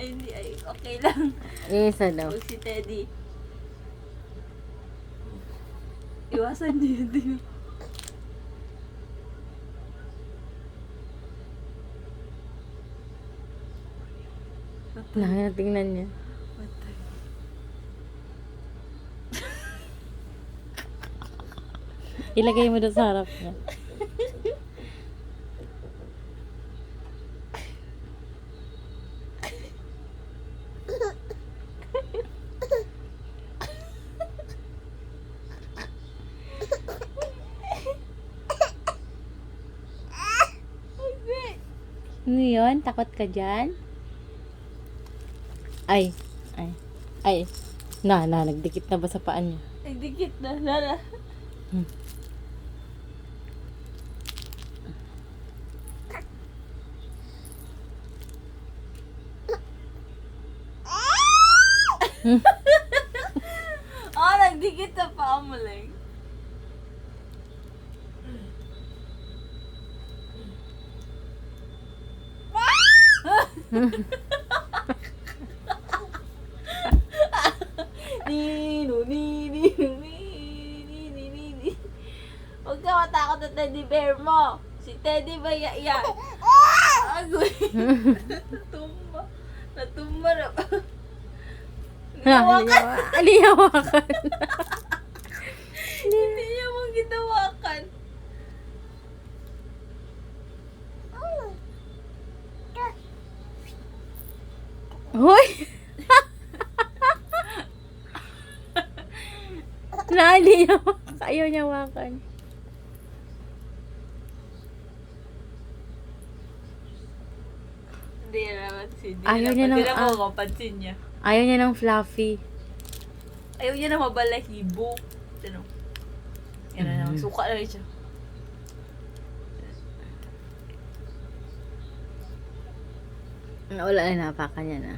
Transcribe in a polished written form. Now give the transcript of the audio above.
Ay, hindi. Ay, okay lang. Isa daw. Huwag si Teddy. Iwasan niyo yun. Tingnan niya. Patay. Ilagay mo doon sa harap niya. Ano yun? Takot ka dyan? Ay. Nagdikit na ba sa paan niya? Ay, dikit na. Lala. Oh, nagdikit na pa mo lang. Ni. Huwag ka matakot na teddy bear mo. Si Teddy ba yan? Agoy. Natumba na. Aliyawakan. Hindi niya mo ginawakan. Hoy! Naaliyawakan. Ayaw niya wakan. Hindi naman si Ayaw niya ng- Hindi na mo pansin niya. Ayaw niya ng fluffy. Ayaw niya na mabalahibo. Ano? Yan na naman. Suka na rin siya. Wala na, napakan niya na.